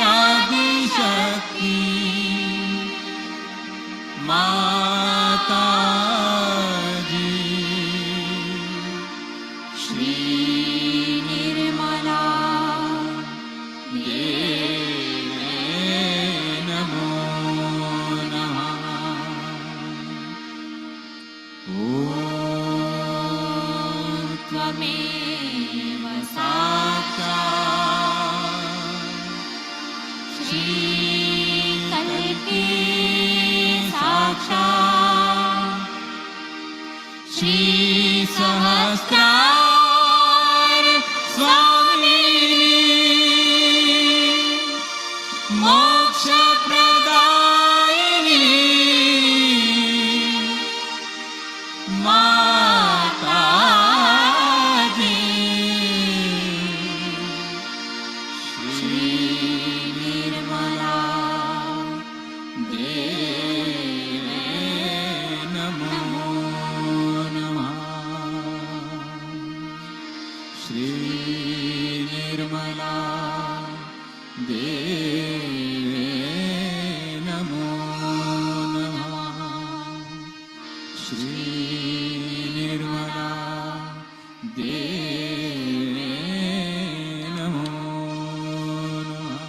आदिशक्ति माता जी, श्री निर्मला देवे नमो नमः। ॐ त्वमेव साक्षात् श्रीकल्की साक्षात् श्री सहस्रार स्वामिनी मोक्षप्रदायिनी माता जी, श्री निर्मला देवे नमो नमः। श्री निर्मला देवे नमो नमः। श्री निर्मला देवे नमो नमः।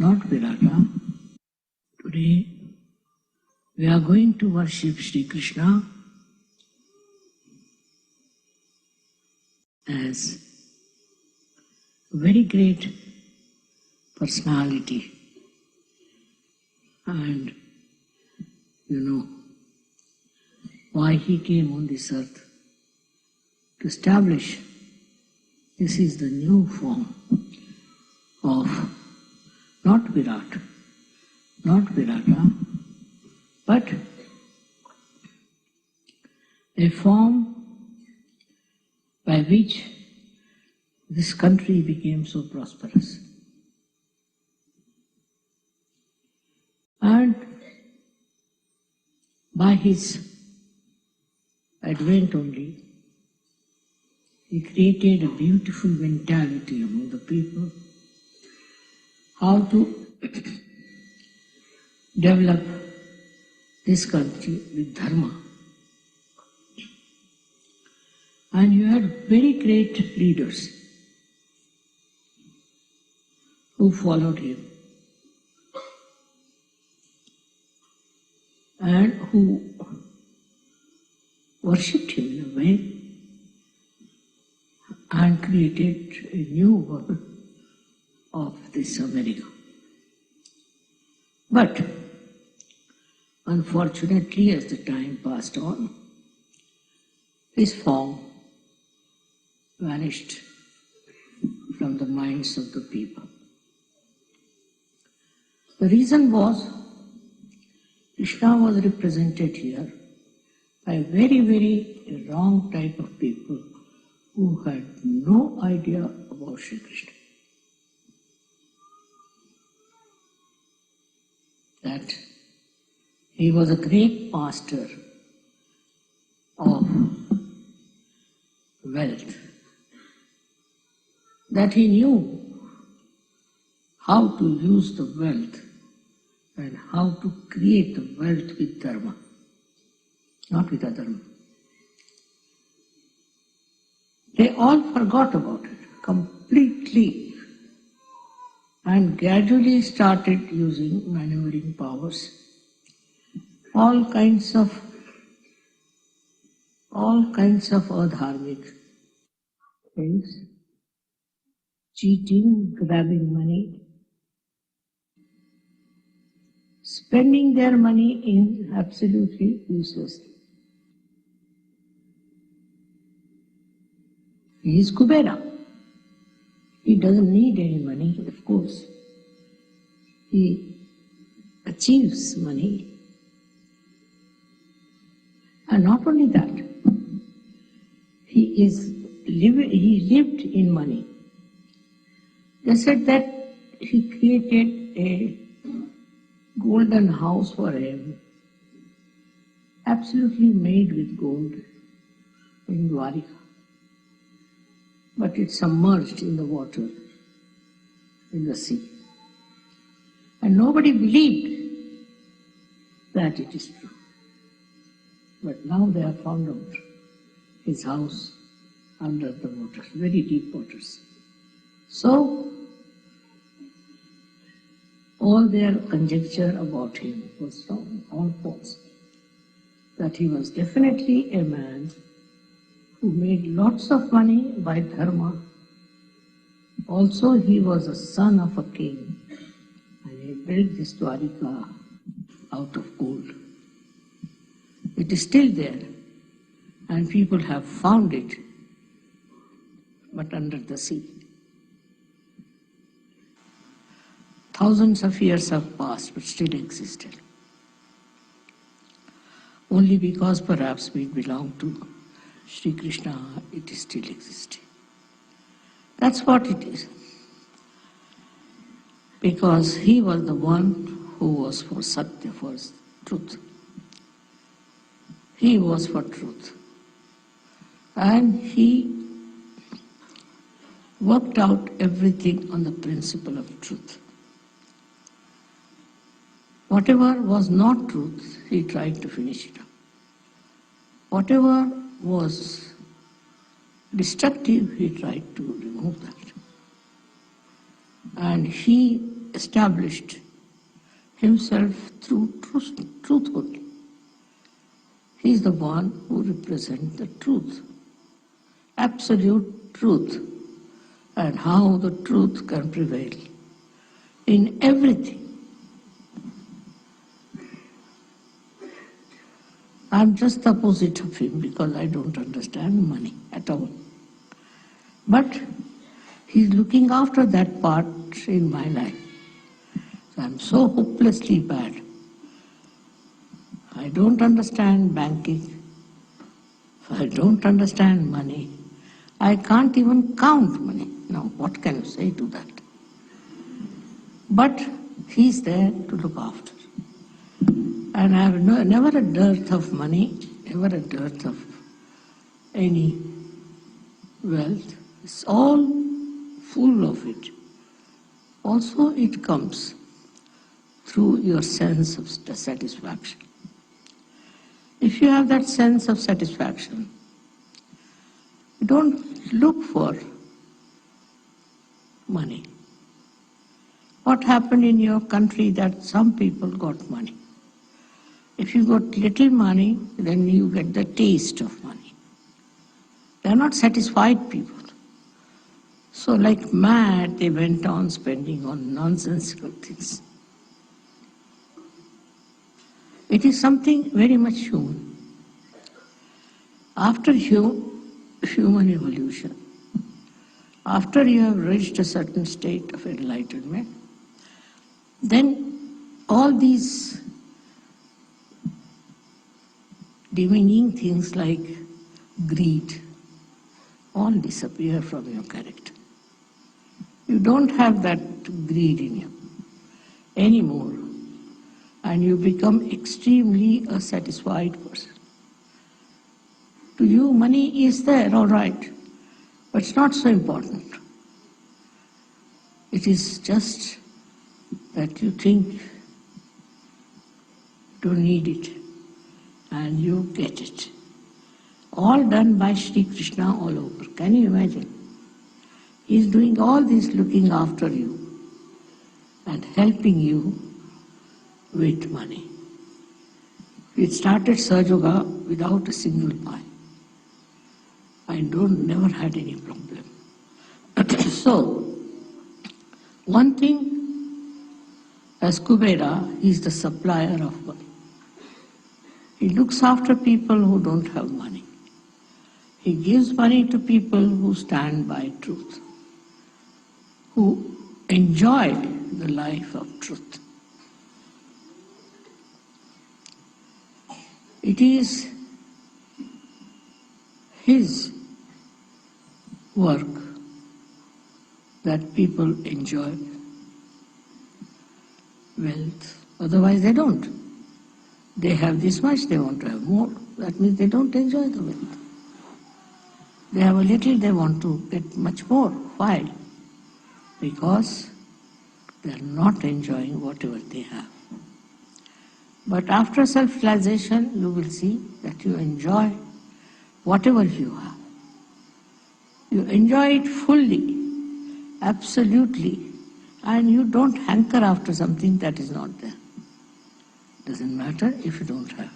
not Virata. Today we are going to worship Sri Krishna as a very great personality. And you know why he came on this earth, to establish this is the new form of not Virata, but a form by which this country became so prosperous. And by his advent only, he created a beautiful mentality among the people, how to develop this country with dharma. And you had very great leaders who followed him and who worshipped him in a way and created a new world of this America. But unfortunately, as the time passed on, his form vanished from the minds of the people. The reason was Krishna was represented here by a very, very wrong type of people who had no idea about Sri Krishna. That he was a great master of wealth, that he knew how to use the wealth and how to create the wealth with dharma, not with adharma. They all forgot about it completely and gradually started using maneuvering powers, all kinds of adharmic things, cheating, grabbing money, spending their money in absolutely useless things. He is Kubera. He doesn't need any money, of course. He achieves money. And not only that, he lived in money. They said that he created a golden house for him, absolutely made with gold in Dwarika. But it submerged in the water, in the sea. And nobody believed that it is true. But now they have found out his house under the waters, very deep waters. So, all their conjecture about him was wrong, all false. That he was definitely a man who made lots of money by dharma. Also, he was a son of a king, and he built this Dwarika out of gold. It is still there, and people have found it, but under the sea. Thousands of years have passed, but still existed. Only because perhaps we belong to Sri Krishna, it is still existing. That's what it is. Because he was the one who was for Satya, for truth. He was for truth. And he worked out everything on the principle of truth. Whatever was not truth, he tried to finish it up. Whatever was destructive, he tried to remove that. And he established himself through truth only. He is the one who represents the truth, absolute truth, and how the truth can prevail in everything. I'm just the opposite of him because I don't understand money at all. But he's looking after that part in my life. So I'm so hopelessly bad. I don't understand banking. I don't understand money. I can't even count money. Now, what can you say to that? But he's there to look after. And I have never a dearth of money, never a dearth of any wealth. It's all full of it. Also, it comes through your sense of satisfaction. If you have that sense of satisfaction, you don't look for money. What happened in your country that some people got money? If you got little money, then you get the taste of money. They are not satisfied people. So like mad, they went on spending on nonsensical things. It is something very much human. After human evolution, after you have reached a certain state of enlightenment, then all these demeaning things like greed all disappear from your character. You don't have that greed in you anymore, and you become extremely a satisfied person. To you, money is there, all right, but it's not so important. It is just that you think you don't need it, and you get it. All done by Sri Krishna all over. Can you imagine? He is doing all this, looking after you and helping you with money. We started Sahaja without a single pie. I never had any problem. So, one thing, as Kubera, he is the supplier of money. He looks after people who don't have money. He gives money to people who stand by truth, who enjoy the life of truth. It is his work that people enjoy wealth. Otherwise they don't. They have this much, they want to have more. That means they don't enjoy the wealth. They have a little, they want to get much more. Why? Because they are not enjoying whatever they have. But after self-realization, you will see that you enjoy whatever you have. You enjoy it fully, absolutely, and you don't hanker after something that is not there. Doesn't matter if you don't have.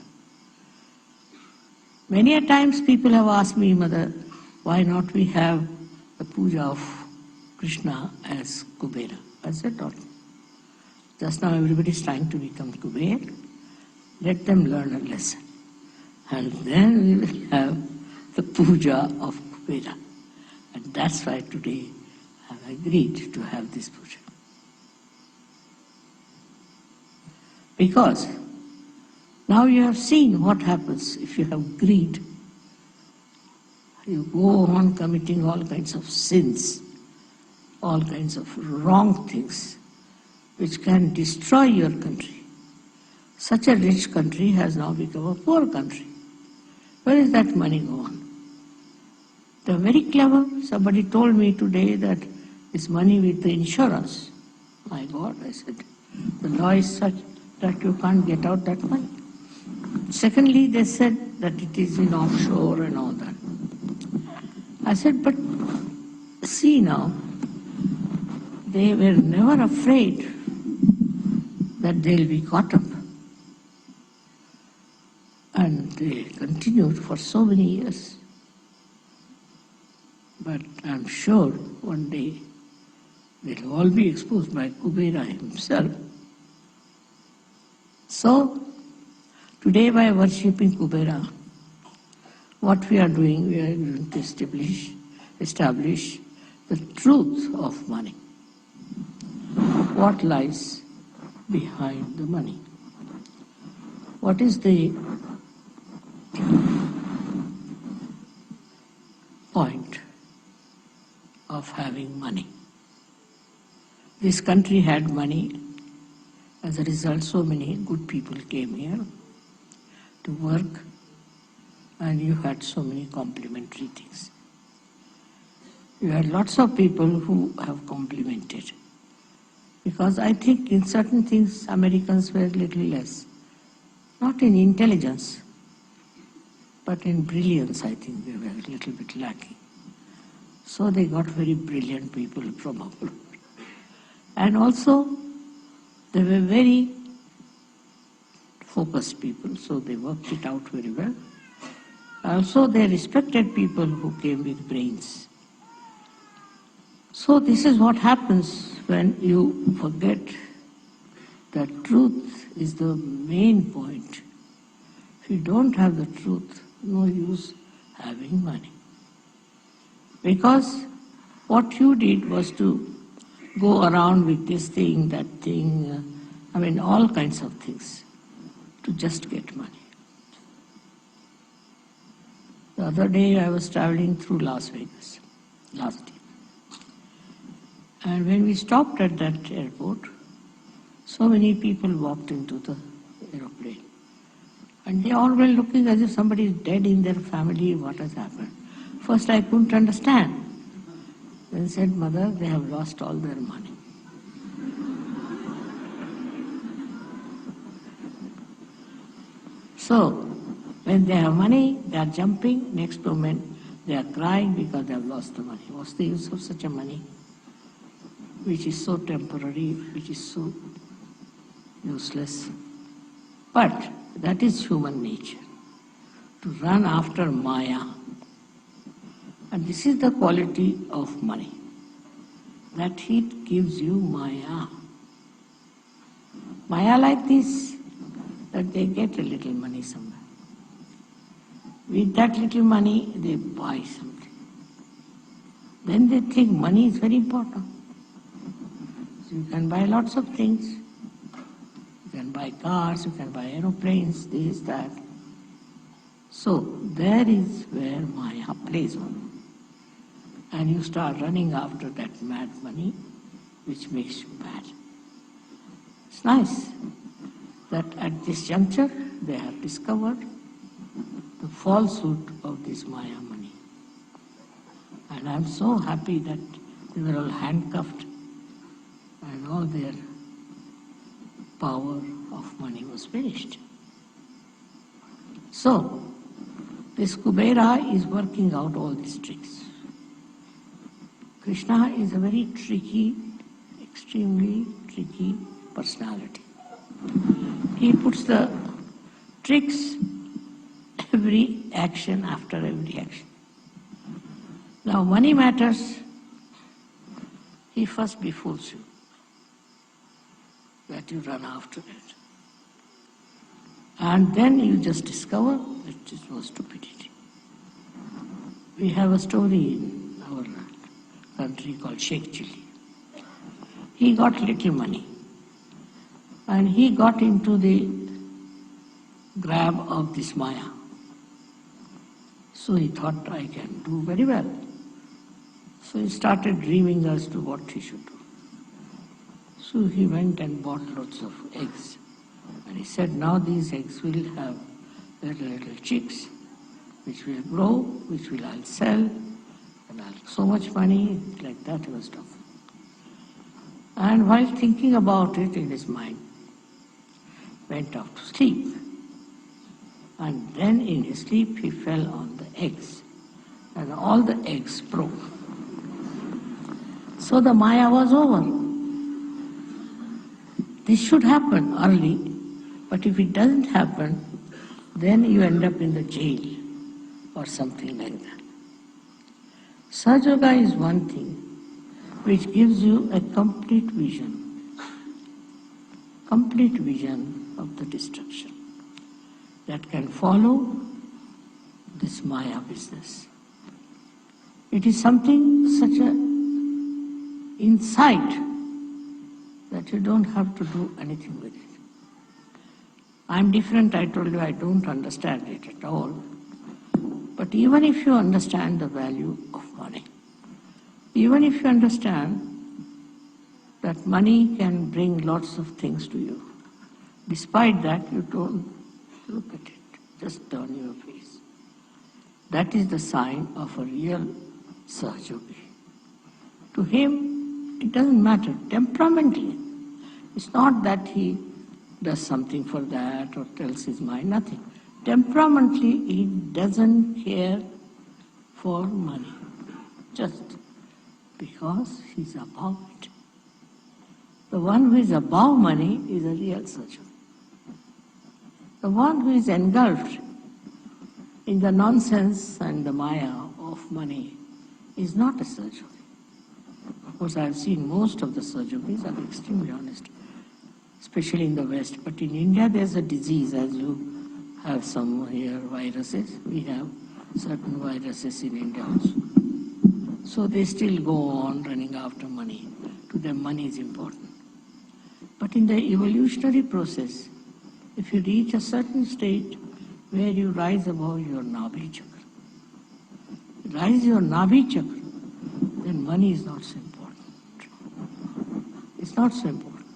Many a times people have asked me, Mother, why not we have the puja of Krishna as Kubera? I said, not. Just now everybody is trying to become Kuber. Let them learn a lesson. And then we will have the puja of Kubera. And that's why today I have agreed to have this puja. Because now you have seen what happens if you have greed. You go on committing all kinds of sins, all kinds of wrong things, which can destroy your country. Such a rich country has now become a poor country. Where is that money gone? They're very clever. Somebody told me today that it's money with the insurance. My God, I said, the law is such that you can't get out that money. Secondly, they said that it is in offshore and all that. I said, but see now, they were never afraid that they'll be caught up. And they continued for so many years. But I'm sure one day they'll all be exposed by Kubera himself. So, today by worshipping Kubera, what we are doing, we are going to establish the truth of money. What lies behind the money? What is the point of having money? This country had money. As a result, so many good people came here to work, and you had so many complimentary things. You had lots of people who have complimented. Because I think in certain things Americans were a little less. Not in intelligence, but in brilliance I think they were a little bit lacking. So they got very brilliant people from abroad. And also they were very focused people, so they worked it out very well. Also they respected people who came with brains. So this is what happens when you forget that truth is the main point. If you don't have the truth, no use having money. Because what you did was to go around with this thing, that thing, all kinds of things, to just get money. The other day I was traveling through Las Vegas, last year. And when we stopped at that airport, so many people walked into the aeroplane. And they all were looking as if somebody is dead in their family, what has happened. First I couldn't understand. Then said, Mother, they have lost all their money. So, when they have money, they are jumping. Next moment, they are crying because they have lost the money. What's the use of such a money, which is so temporary, which is so useless? But that is human nature, to run after Maya. And this is the quality of money, that it gives you Maya. Maya like this, that they get a little money somewhere. With that little money, they buy something. Then they think money is very important. So you can buy lots of things. You can buy cars, you can buy aeroplanes, this, that. So there is where Maya plays on. And you start running after that mad money, which makes you bad. It's nice that at this juncture they have discovered the falsehood of this Maya money. And I'm so happy that they were all handcuffed and all their power of money was finished. So, this Kubera is working out all these tricks. Krishna is a very tricky, extremely tricky personality. He puts the tricks every action after every action. Now money matters, he first befools you, that you run after it. And then you just discover that it was stupidity. We have a story in our country called Sheikh Chili. He got little money and he got into the grab of this Maya. So he thought, I can do very well. So he started dreaming as to what he should do. So he went and bought lots of eggs. And he said, now these eggs will have little chicks, which will grow, which I'll sell, and I'll so much money, like that he was talking. And while thinking about it in his mind, went off to sleep. And then in his sleep he fell on the eggs, and all the eggs broke. So the Maya was over. This should happen early, but if it doesn't happen, then you end up in the jail or something like that. Sahaja is one thing which gives you a complete vision of the destruction that can follow this Maya business. It is something such a insight that you don't have to do anything with it. I'm different, I told you, I don't understand it at all. But even if you understand the value of money, even if you understand that money can bring lots of things to you, despite that you don't look at it, just turn your face. That is the sign of a real Sahaja. To him, it doesn't matter, temperamentally. It's not that he does something for that or tells his mind, nothing. Temperamentally, he doesn't care for money, just because he's above it. The one who is above money is a real Sahaja. The one who is engulfed in the nonsense and the Maya of money is not a Sahaja. Of course, I have seen most of the Sahajogis are extremely honest, especially in the West. But in India, there's a disease, as you have some here viruses. We have certain viruses in India also. So they still go on running after money. To them, money is important. But in the evolutionary process, if you reach a certain state where you rise above your Nabhi chakra, rise your Nabhi chakra, then money is not so important. It's not so important.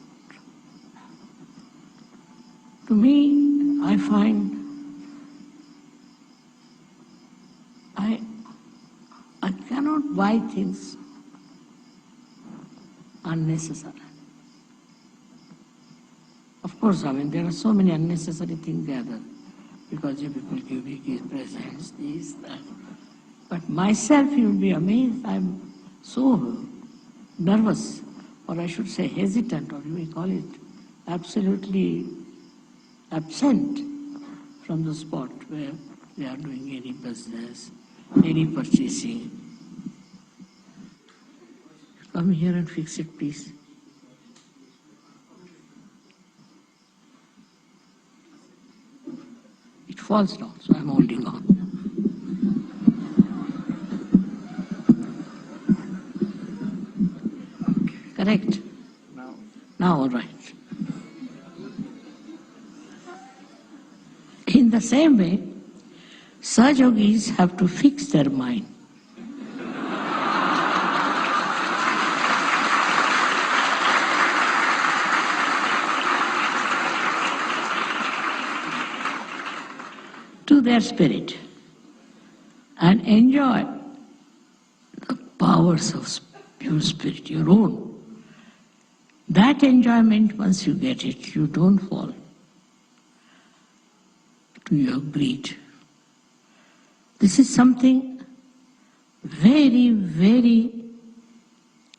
To me, I find I cannot buy things unnecessary. Of course, there are so many unnecessary things gathered because you people give me these presents, this, that. But myself, you will be amazed, I'm so nervous, or I should say hesitant, or you may call it absolutely absent from the spot where they are doing any business, any purchasing. Come here and fix it, please. It falls down, so I'm holding on. Correct? Now all right. In the same way, Sahajogis have to fix their mind. To their spirit and enjoy the powers of pure spirit, your own. That enjoyment, once you get it, you don't fall to your greed. This is something very, very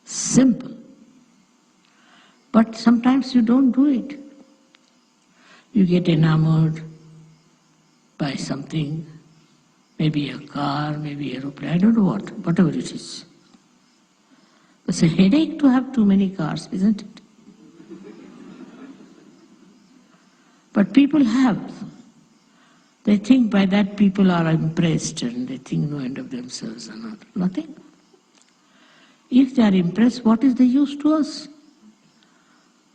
simple. But sometimes you don't do it. You get enamored by something, maybe a car, maybe an aeroplane, I don't know what, whatever it is. It's a headache to have too many cars, isn't it? But people have. They think by that people are impressed and they think no end of themselves and nothing. If they are impressed, what is the use to us?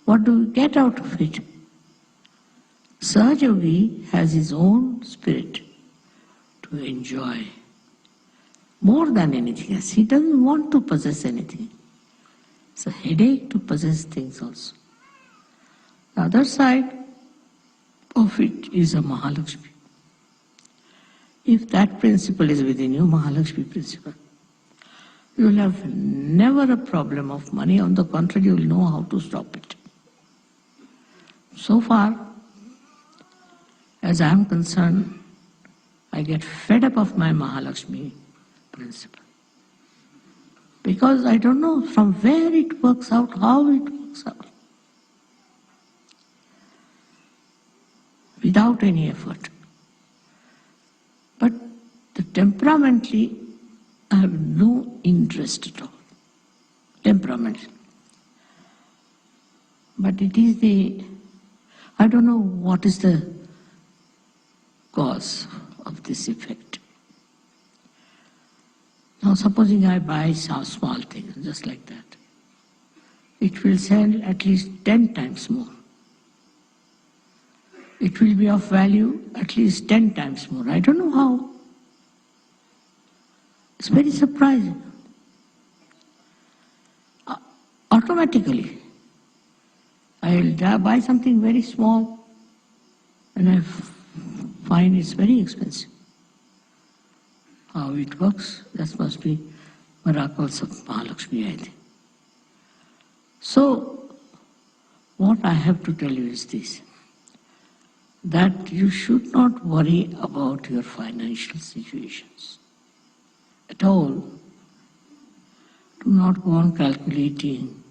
What do we get out of it? Sahaja has his own spirit to enjoy more than anything else. He doesn't want to possess anything. It's a headache to possess things also. The other side of it is a Mahalakshmi. If that principle is within you, Mahalakshmi principle, you will have never a problem of money. On the contrary, you will know how to stop it. So far, as I am concerned, I get fed up of my Mahalakshmi principle. Because I don't know from where it works out, how it works out. without any effort. But temperamentally, I have no interest at all. Temperamentally. But it is I don't know what is the cause of this effect. Now supposing I buy some small thing, just like that, it will sell at least 10 times more. It will be of value at least 10 times more. I don't know how. It's very surprising. Automatically, I will buy something very small and I find it's very expensive. How it works, that must be miracles of Mahalakshmi, I think. So, what I have to tell you is this, that you should not worry about your financial situations at all. Do not go on calculating.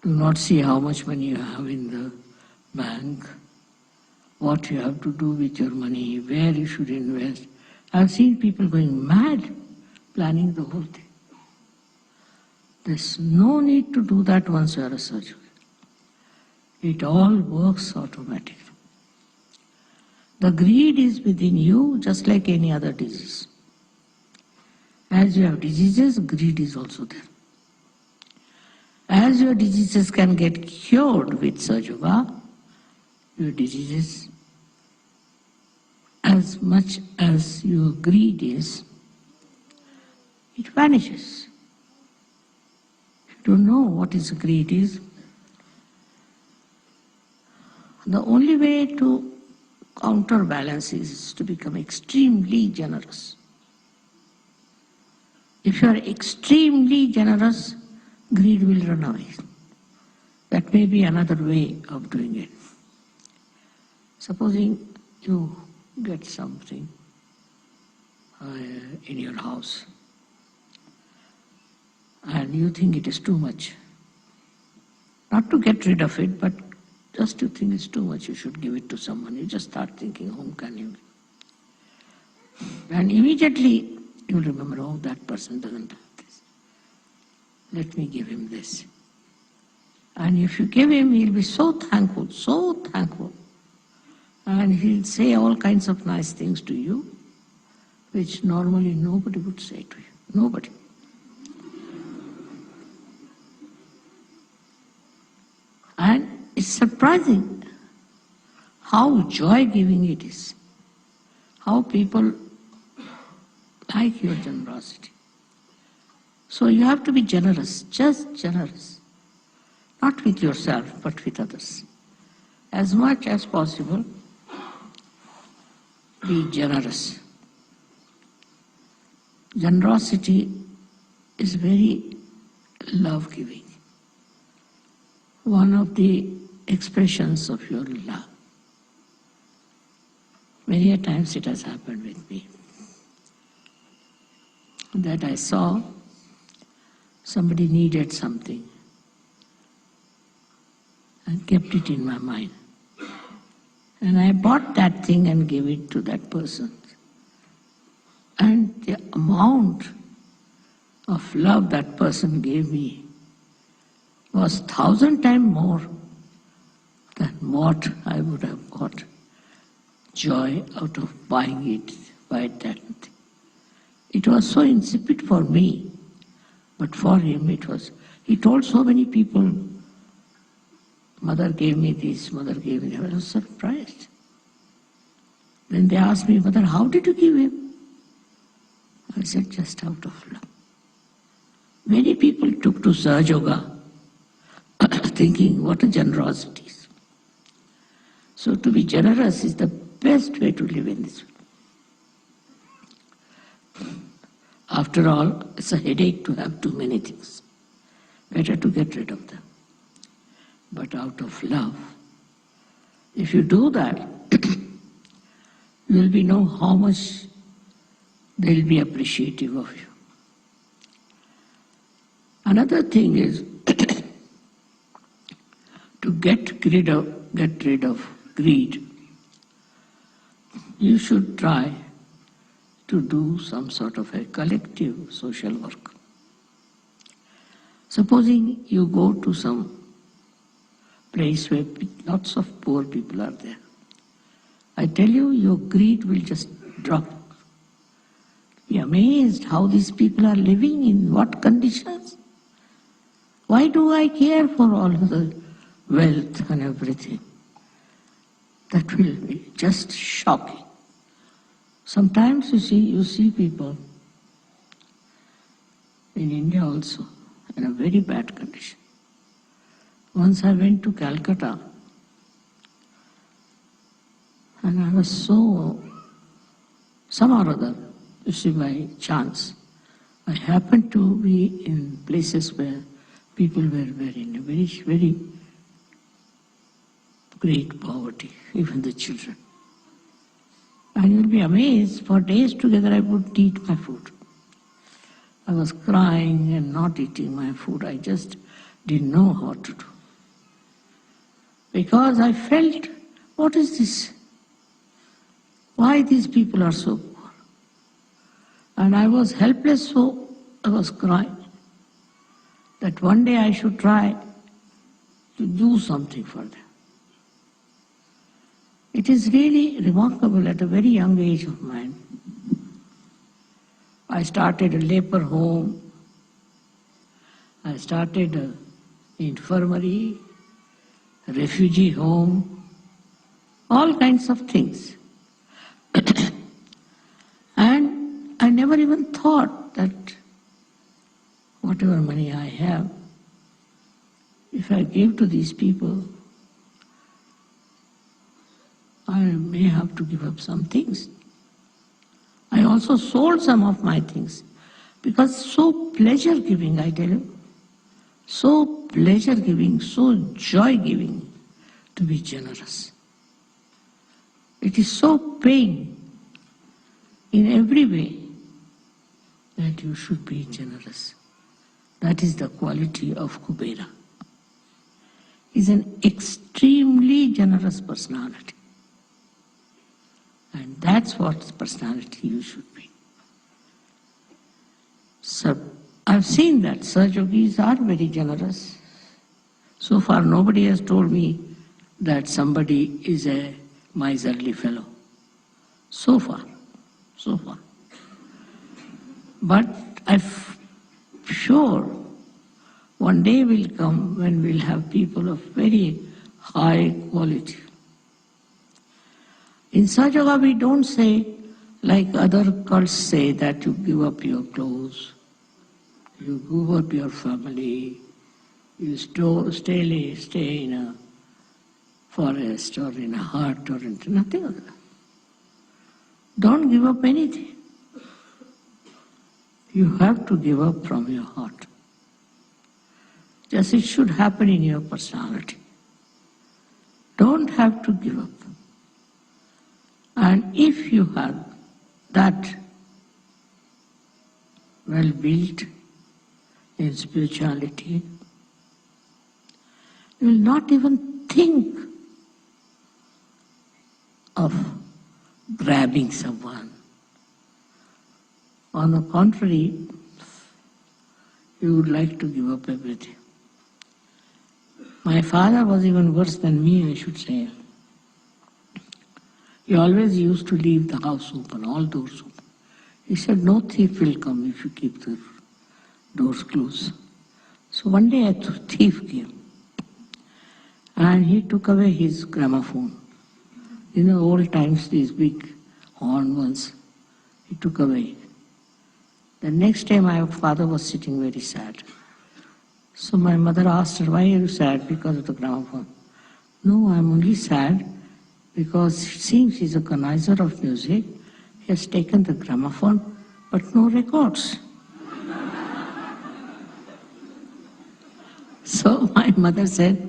Do not see how much money you have in the bank, what you have to do with your money, where you should invest. I've seen people going mad planning the whole thing. There's no need to do that once you are a surgeon. It all works automatically. The greed is within you just like any other disease. As you have diseases, greed is also there. As your diseases can get cured with Sahaja, your diseases, as much as your greed is, it vanishes. If you don't know what is greed is, the only way to counterbalance is to become extremely generous. If you are extremely generous, greed will run away. That may be another way of doing it. Supposing you get something in your house and you think it is too much. Not to get rid of it, but just you think it's too much, you should give it to someone. You just start thinking, whom can you give? And immediately you remember, oh, that person doesn't have this. Let me give him this. And if you give him, he'll be so thankful. And he'll say all kinds of nice things to you, which normally nobody would say to you. Nobody. And it's surprising how joy-giving it is. How people like your generosity. So you have to be generous, just generous. Not with yourself, but with others. As much as possible, be generous. Generosity is very love-giving. One of the expressions of your love. Many a times it has happened with me. That I saw somebody needed something and kept it in my mind. And I bought that thing and gave it to that person. And the amount of love that person gave me was 1,000 times more than what I would have got joy out of buying it, buy that thing. It was so insipid for me, but for him it was. He told so many people, mother gave me this, mother gave me that. I was surprised. Then they asked me, mother, how did you give him? I said, just out of love. Many people took to Sahaja thinking, what a generosity is. So to be generous is the best way to live in this world. After all, it's a headache to have too many things. Better to get rid of them. But out of love, if you do that, you will know how much they will be appreciative of you. Another thing is to get rid of greed. you should try to do some sort of a collective social work. Supposing you go to some place where lots of poor people are there. I tell you, your greed will just drop. Be amazed how these people are living, in what conditions. Why do I care for all the wealth and everything? That will be just shocking. Sometimes you see people in India also in a very bad condition. Once I went to Calcutta and I was some or other, you see, by chance, I happened to be in places where people were in a very, very great poverty, even the children. And you'll be amazed, for days together I wouldn't eat my food. I was crying and not eating my food. I just didn't know how to do. Because I felt, what is this? Why these people are so poor? And I was helpless, so I was crying. That one day I should try to do something for them. It is really remarkable at a very young age of mine. I started a leper home. I started an infirmary, a refugee home, all kinds of things. And I never even thought that whatever money I have, if I give to these people, I may have to give up some things. I also sold some of my things because so pleasure-giving, I tell you, so pleasure-giving, so joy-giving to be generous. It is so paying in every way that you should be generous. That is the quality of Kubera. He is an extremely generous personality. And that's what personality you should be. So I've seen that Sahajogis are very generous. So far nobody has told me that somebody is a miserly fellow. So far. But I'm sure one day will come when we'll have people of very high quality. In Sahaja we don't say, like other cults say, that you give up your clothes, you give up your family, you stay in a forest or in a hut or into nothing like that. Don't give up anything. You have to give up from your heart. Just it should happen in your personality. Don't have to give up. And if you have that well built in spirituality, you will not even think of grabbing someone. On the contrary, you would like to give up everything. My father was even worse than me, I should say. He always used to leave the house open, all doors open. He said, no thief will come if you keep the doors closed. So one day a thief came and he took away his gramophone. In the old times, these big horn ones, he took away. The next day my father was sitting very sad. So my mother asked her, why are you sad? Because of the gramophone. No, I'm only sad because it seems he's a connoisseur of music. He has taken the gramophone, but no records. So my mother said,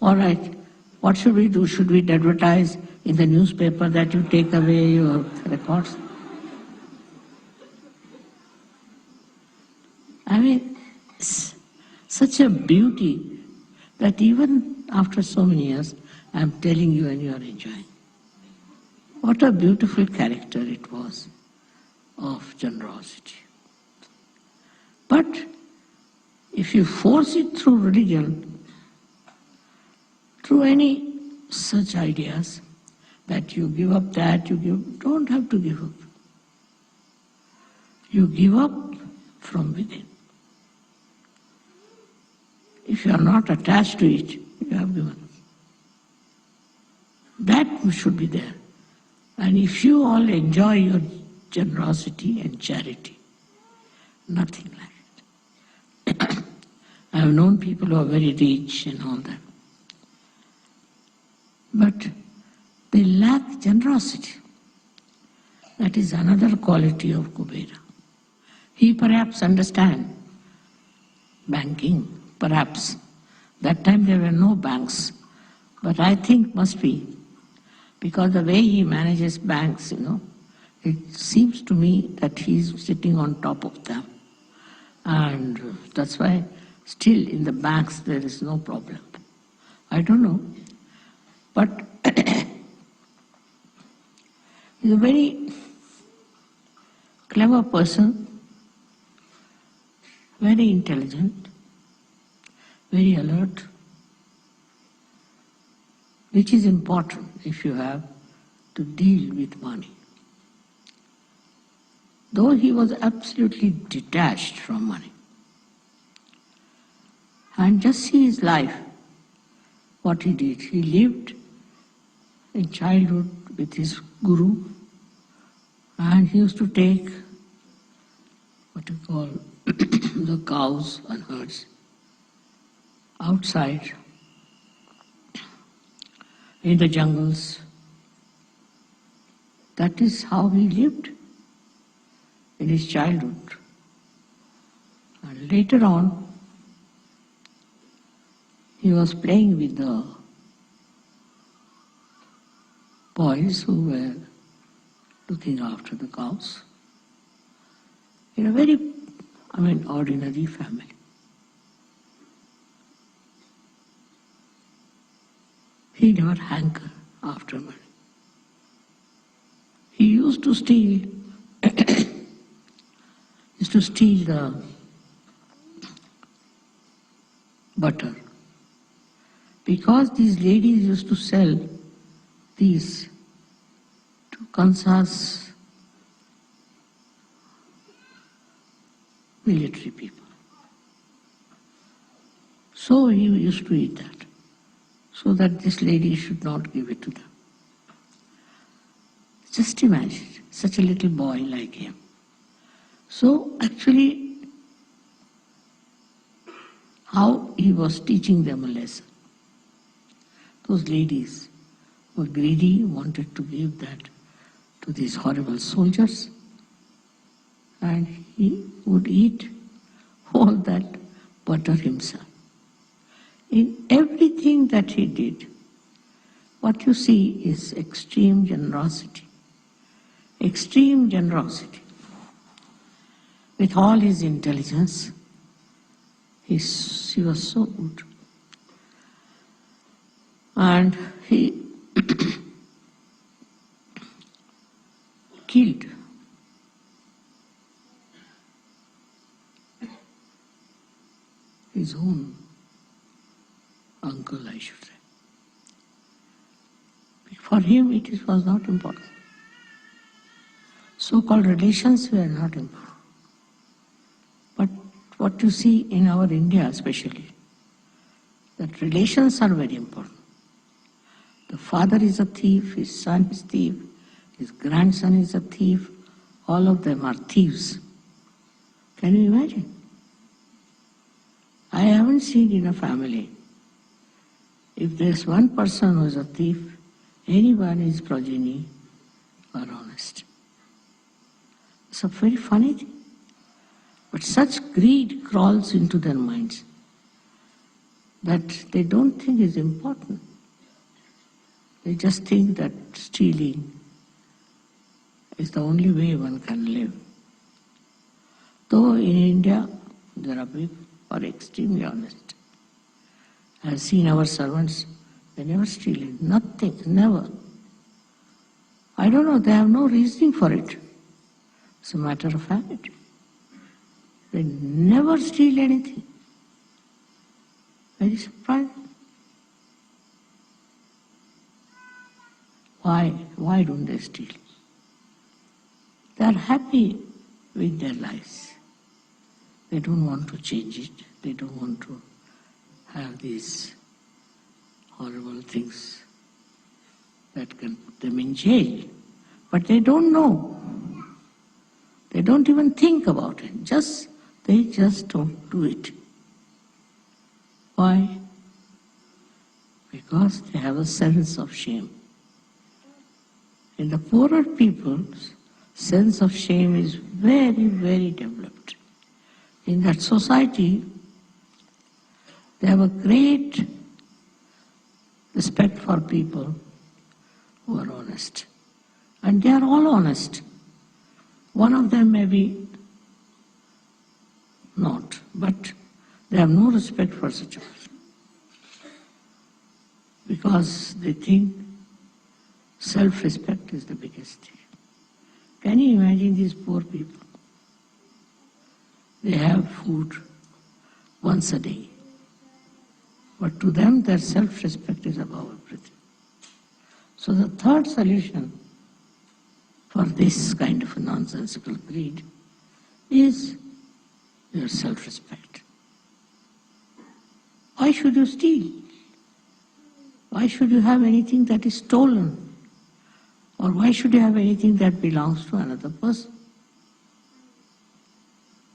all right, what should we do? Should we advertise in the newspaper that you take away your records? I mean, it's such a beauty that even after so many years, I'm telling you and you are enjoying. What a beautiful character it was of generosity. But if you force it through religion, through any such ideas, that you give up that, don't have to give up. You give up from within. If you are not attached to it, you have given up. That should be there. And if you all enjoy your generosity and charity, nothing like it. I have known people who are very rich and all that. But they lack generosity. That is another quality of Kubera. He perhaps understands banking, perhaps. That time there were no banks. But I think must be, because the way he manages banks, it seems to me that he's sitting on top of them. And that's why still in the banks there is no problem. I don't know. But he's a very clever person, very intelligent, very alert, which is important if you have to deal with money. Though he was absolutely detached from money. And just see his life, what he did. He lived in childhood with his guru, and he used to take what you call the cows and herds outside in the jungles. That is how he lived in his childhood. And later on, he was playing with the boys who were looking after the cows in a very, ordinary family. He never hankered after money. He used to steal the butter, because these ladies used to sell these to Kansas military people. So he used to eat that, so that this lady should not give it to them. Just imagine, such a little boy like him. So actually, how he was teaching them a lesson. Those ladies were greedy, wanted to give that to these horrible soldiers, and he would eat all that butter himself. In everything that he did, what you see is extreme generosity. Extreme generosity. With all his intelligence, he was so good. And he killed his own uncle, I should say. For him, it was not important. So-called relations were not important. But what you see in our India especially, that relations are very important. The father is a thief, his son is a thief, his grandson is a thief, all of them are thieves. Can you imagine? I haven't seen in a family, if there's one person who is a thief, anyone is progeny or honest. It's a very funny thing. But such greed crawls into their minds that they don't think is important. They just think that stealing is the only way one can live. Though in India, there are people who are extremely honest. I have seen our servants, they never steal nothing, never. I don't know, they have no reasoning for it. It's a matter of fact. They never steal anything. Very surprising. Why? Why don't they steal? They are happy with their lives. They don't want to change it. They don't want to have these horrible things that can put them in jail. But they don't know. They don't even think about it. They just don't do it. Why? Because they have a sense of shame. In the poorer people's sense of shame is very, very developed. In that society, they have a great respect for people who are honest. And they are all honest. One of them may be not, but they have no respect for such a person. Because they think self-respect is the biggest thing. Can you imagine these poor people? They have food once a day. But to them, their self-respect is above everything. So the third solution for this kind of a nonsensical greed is your self-respect. Why should you steal? Why should you have anything that is stolen? Or why should you have anything that belongs to another person?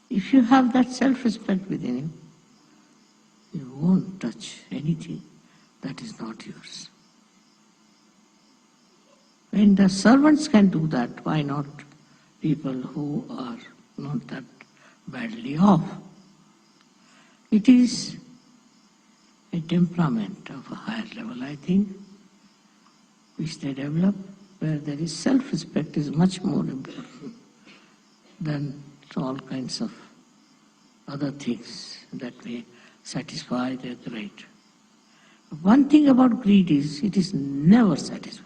If you have that self-respect within you, you won't touch anything that is not yours. When the servants can do that, why not people who are not that badly off? It is a temperament of a higher level, I think, which they develop, where there is self-respect is much more important than all kinds of other things that may satisfy their greed. One thing about greed is it is never satisfied.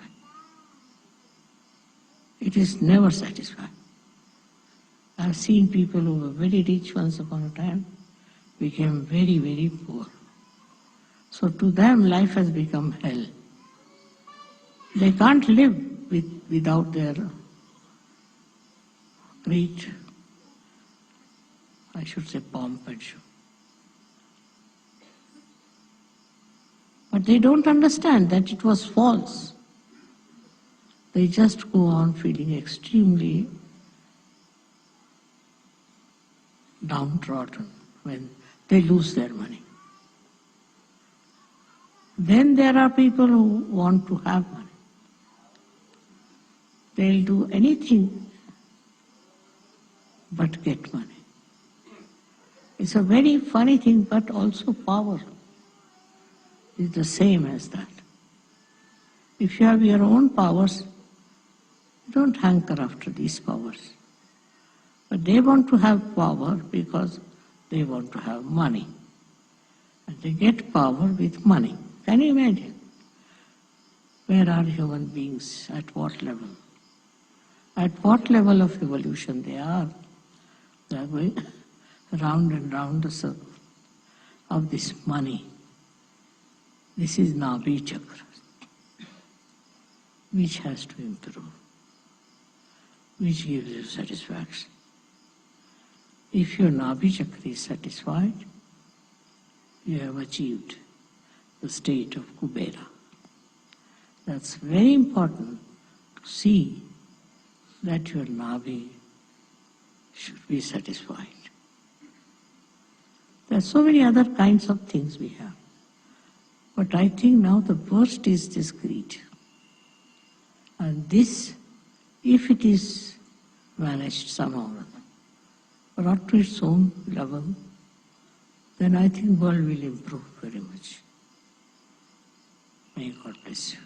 It is never satisfied. I have seen people who were very rich once upon a time became very, very poor. So to them life has become hell. They can't live without their great, I should say, pomp and show. But they don't understand that it was false. They just go on feeling extremely downtrodden when they lose their money. Then there are people who want to have money. They'll do anything but get money. It's a very funny thing, but also power is the same as that. If you have your own powers, don't hanker after these powers. But they want to have power because they want to have money. And they get power with money. Can you imagine? Where are human beings? At what level? At what level of evolution they are? They are going round and round the circle of this money. This is Nabhi Chakra, which has to improve, which gives you satisfaction. If your Nabhi Chakra is satisfied, you have achieved the state of Kubera. That's very important to see that your Nabhi should be satisfied. There are so many other kinds of things we have. But I think now the worst is this greed. And this, if it is managed somehow, brought to its own level, then I think world will improve very much. May God bless you.